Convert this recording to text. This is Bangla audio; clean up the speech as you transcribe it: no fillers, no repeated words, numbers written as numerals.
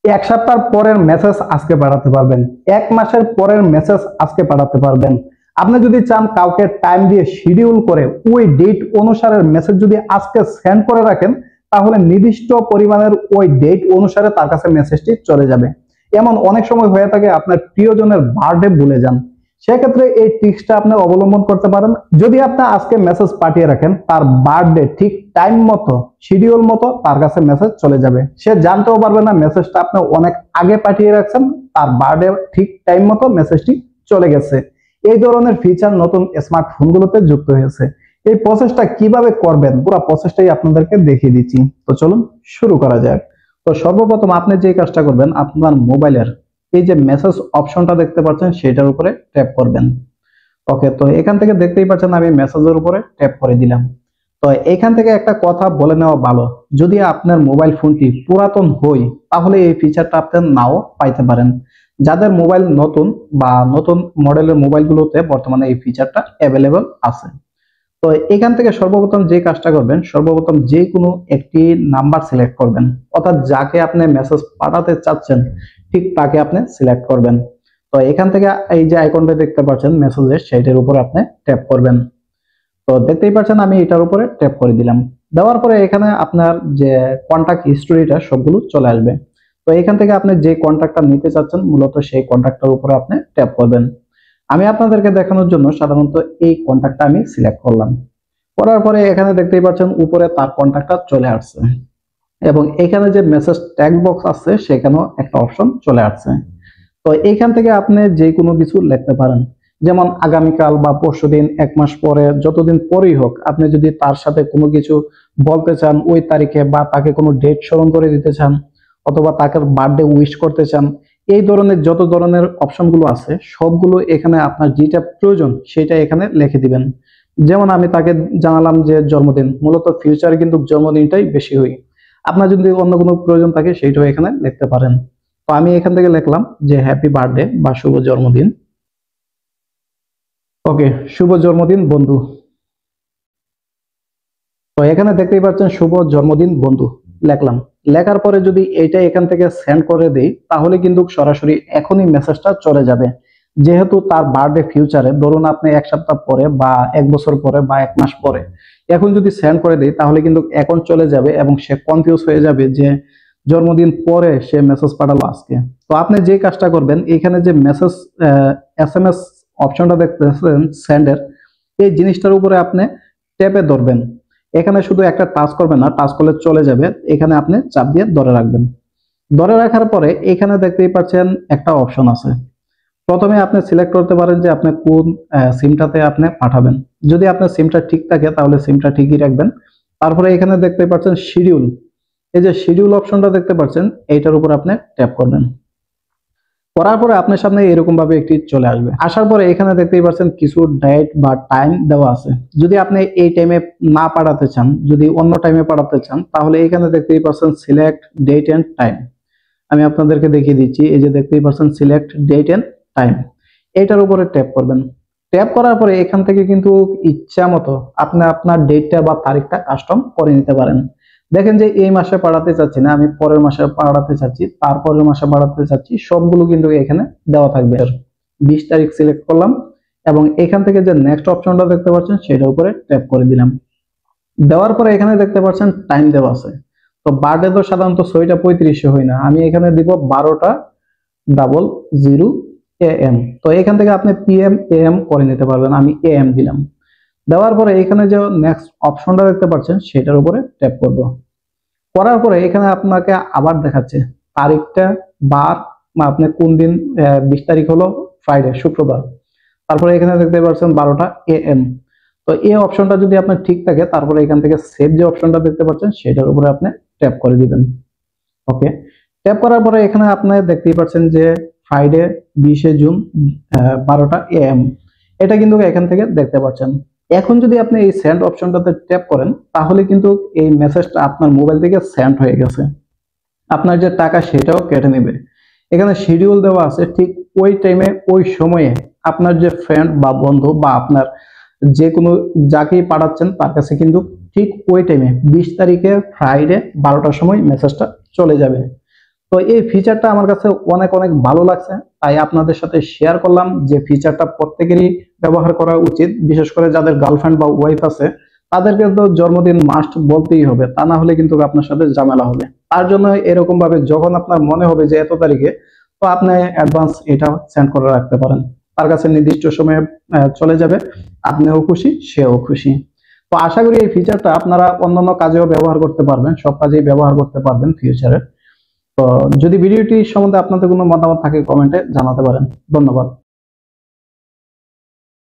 এক সপ্তাহ পরের মেসেজ আজকে পাঠাতে পারবেন, এক মাসের পরের মেসেজ আজকে পাঠাতে পারবেন। আপনি যদি চান কাউকে টাইম দিয়ে শিডিউল করে ওই ডেট অনুসারে মেসেজ যদি আজকে সেন্ড করে রাখেন, তাহলে নির্দিষ্ট পরিমাণের ওই ডেট অনুসারে তার কাছে মেসেজটি চলে যাবে। এমন অনেক সময় হয়ে থাকে আপনার প্রিয়জনের বার্থডে ভুলে যান, সেক্ষেত্রে এই ট্রিক্সটা আপনি অবলম্বন করতে পারেন। যদি আপনি আজকে মেসেজ পাঠিয়ে রাখেন, তার বার্থডে ঠিক টাইম মতো শিডিউল মতো তার কাছে মেসেজ চলে যাবে। সে জানতেও পারবে না মেসেজটা আপনি অনেক আগে পাঠিয়ে রাখছেন, তার বার্থডে ঠিক টাইম মতো মেসেজটি চলে গেছে। এই ধরনের ফিচার নতুন স্মার্টফোনগুলোতে যুক্ত হয়েছে। এই প্রসেসটা কিভাবে করবেন পুরো প্রসেসটাই আপনাদেরকে দেখিয়ে দিচ্ছি। তো চলুন শুরু করা যাক। তো সর্বপ্রথম আপনি যে কাজটা করবেন, আপনার মোবাইলের এই যে মেসেজ অপশনটা দেখতে পাচ্ছেন সেটার উপরে ট্যাপ করবেন। ওকে, তো এখান থেকে দেখতেই পাচ্ছেন আমি মেসেজের উপরে ট্যাপ করে দিলাম। তো এখান থেকে একটা কথা বলে নেওয়া ভালো, যদি আপনার মোবাইল ফোনটি পুরাতন হয় তাহলে এই ফিচারটা আপনি নাও পাইতে পারেন। যাদের মোবাইল নতুন বা নতুন মডেলের মোবাইলগুলোতে বর্তমানে এই ফিচারটা অ্যাভেলেবল আছে। তো এখান থেকে সর্বপ্রথম যে কাজটা করবেন, সর্বপ্রথম যে কোনো একটি নাম্বার সিলেক্ট করবেন, অর্থাৎ যাকে আপনি মেসেজ পাঠাতে চাচ্ছেন ঠিক তাকে আপনি সিলেক্ট করবেন। তো এখান থেকে এই যে আইকনটা দেখতে পাচ্ছেন মেসেজের, সেইটার উপরে আপনি ট্যাপ করবেন। তো দেখতেই পাচ্ছেন আমি এটার উপরে ট্যাপ করে দিলাম। দেওয়ার পরে এখানে আপনার যে কন্টাক্ট হিস্টোরিটা সবগুলো চলে আসবে। তো এখান থেকে আপনি যে কন্টাক্টটা নিতে চাচ্ছেন মূলত সেই কন্টাক্টটার উপরে আপনি ট্যাপ করবেন। আমি আপনাদেরকে দেখানোর জন্য সাধারণত এই কন্টাক্টটা আমি সিলেক্ট করলাম। করার পরে এখানে দেখতেই পাচ্ছেন উপরে তার কন্টাক্টটা চলে আসছে এবং এখানে যে মেসেজ ট্যাগ বক্স আছে সেখানেও একটা অপশন চলে আসছে। তো এইখান থেকে আপনি যে কোনো কিছু লিখতে পারেন, যেমন আগামীকাল বা পরশুদিন, এক মাস পরে, যতদিন পরেই হোক, আপনি যদি তার সাথে কোনো কিছু বলতে চান ওই তারিখে, বা তাকে কোনো ডেট স্মরণ করে দিতে চান, অথবা তাকে বার্থডে উইশ করতে চান, এই ধরনের যত ধরনের অপশনগুলো আছে সবগুলো এখানে আপনার যেটা প্রয়োজন সেটা এখানে লিখে দিবেন। যেমন আমি তাকে জানালাম যে জন্মদিন, মূলত ফিউচারে কিন্তু জন্মদিনটাই বেশি হয়। আপনার যদি অন্য কোনো প্রয়োজন থাকে সেইটাও এখানে লিখতে পারেন। তো আমি এখান থেকে লিখলাম যে হ্যাপি বার্থডে বা শুভ জন্মদিন। ওকে, শুভ জন্মদিন বন্ধু। তো এখানে দেখতেই পাচ্ছেন শুভ জন্মদিন বন্ধু লিখলাম। লেখার পরে যদি এইটা এখান থেকে সেন্ড করে দেই তাহলে কিন্তু সরাসরি এখনই মেসেজটা চলে যাবে। যেহেতু তার বার্থডে ফিউচারে, ধরুন আপনি এক সপ্তাহ পরে বা এক বছর পরে বা এক মাস পরে, এখন যদি সেন্ড করে দেই তাহলে কিন্তু এখন চলে যাবে এবং সে কনফিউজ হয়ে যাবে যে জন্মদিন পরে সে মেসেজ পাঠালো আজকে। তো আপনি যে কাজটা করবেন, এখানে যে মেসেজ SMS অপশনটা দেখতেছেন সেন্ডের, এই জিনিসটার উপরে আপনি ট্যাপে ধরবেন। এখানে শুধু একটা টাচ করবেন না, টাচ করলে চলে যাবে, এখানে আপনি চাপ দিয়ে ধরে রাখবেন। ধরে রাখার পরে এখানে দেখতেই পাচ্ছেন একটা অপশন আছে। প্রথমে আপনি সিলেক্ট করতে পারেন যে আপনি কোন সিমটাতে আপনি পাঠাবেন। যদি আপনার সিমটা ঠিক থাকে তাহলে সিমটা ঠিকই রাখবেন। তারপরে এখানে দেখতে পাচ্ছেন শিডিউল, এই যে শিডিউল অপশনটা দেখতে পাচ্ছেন, এইটার উপর আপনি ট্যাপ করবেন। করার পরে আপনার সামনে এরকম ভাবে একটি চলে আসবে। আসার পরে এখানে দেখতেই পাচ্ছেন কিছু ডেট বা টাইম দেওয়া আছে। যদি আপনি এই টাইমে না পাঠাতে চান, যদি অন্য টাইমে পাঠাতে চান, তাহলে এখানে দেখতেই পাচ্ছেন সিলেক্ট ডেট এন্ড টাইম। আমি আপনাদেরকে দেখিয়ে দিচ্ছি, এই যে দেখতেই পাচ্ছেন সিলেক্ট ডেট এন্ড টাইম, এইটার উপরে ট্যাপ করবেন। ট্যাপ করার পরে এখান থেকে কিন্তু ইচ্ছা মতো আপনি আপনার ডেটটা বা তারিখটা কাস্টম করে নিতে পারেন। দেখেন যে এই মাসে পাঠাতে চাচ্ছি না, আমি পরের মাসে পাঠাতে চাচ্ছি, তারপরের মাসে পাঠাতে চাচ্ছি, সবগুলো কিন্তু এখানে দেওয়া থাকবে। 20 তারিখ সিলেক্ট করলাম এবং এখান থেকে যে নেক্সট অপশনটা দেখতে পাচ্ছেন সেটার উপরে ট্যাপ করে দিলাম। দেওয়ার পরে এখানে দেখতে পাচ্ছেন টাইম দেওয়া আছে। তো বার্থডে তো সাধারণত 6:35 হয় না, আমি এখানে দিব 12:00 AM। তো এখান থেকে আপনি PM AM করে নিতে পারবেন, আমি AM দিলাম। দেওয়ার পরে এখানে যে নেক্সট অপশনটা দেখতে পাচ্ছেন সেটার উপরে ট্যাপ করব। করার পরে এখানে আপনাকে আবার দেখাচ্ছে তারিখটা, বার, বা আপনি কোন দিন, 20 তারিখ হলো ফ্রাইডে, শুক্রবার। তারপরে এখানে দেখতে পাচ্ছেন 12টা AM। তো এই অপশনটা যদি আপনার ঠিক থাকে তারপরে এখান থেকে সেভ যে অপশনটা দেখতে পাচ্ছেন সেটার উপরে আপনি ট্যাপ করে দিবেন। ওকে, ট্যাপ করার পরে এখানে আপনি দেখতেই পাচ্ছেন যে ফ্রাইডে 20শে জুন 12টা AM, এটা কিন্তু এখান থেকে দেখতে পাচ্ছেন। এখন যদি আপনি এই সেন্ড অপশনটাতে ট্যাপ করেন তাহলে কিন্তু এই মেসেজটা আপনার মোবাইল থেকে সেন্ড হয়ে গেছে। আপনার যে টাকা সেটাও কেটে নেবে। এখানে শিডিউল দেওয়া আছে, ঠিক ওই টাইমে ওই সময়ে আপনার যে ফ্রেন্ড বা বন্ধু বা আপনার যে কোনো যাকেই পাঠাচ্ছেন তার কাছে কিন্তু ঠিক ওই টাইমে 20 তারিখে ফ্রাইডে 12টার সময় মেসেজটা চলে যাবে। তো এই ফিচারটা আমার কাছে অনেক অনেক ভালো লাগছে, তাই আপনাদের সাথে শেয়ার করলাম যে ফিচারটা প্রত্যেকেরই ব্যবহার করা উচিত, বিশেষ করে যাদের গার্লফ্রেন্ড বা ওয়াইফ আছে তাদেরকে তো জন্মদিন মাস্ট বলতেই হবে, তা না হলে কিন্তু আপনার সাথে ঝামেলা হবে। তার জন্য এরকম ভাবে যখন আপনার মনে হবে যে এত তারিখে, তো আপনি অ্যাডভান্স এটা সেন্ড করে রাখতে পারেন, তার কাছে নির্দিষ্ট সময়ে চলে যাবে, আপনিও খুশি সেও খুশি। তো আশা করি এই ফিচারটা আপনারা অন্যান্য কাজেও ব্যবহার করতে পারবেন, সব কাজেই ব্যবহার করতে পারবেন ফিউচারে। তো যদি ভিডিওটি সম্বন্ধে আপনাদের কোনো মতামত থাকে কমেন্টে জানাতে পারেন। ধন্যবাদ।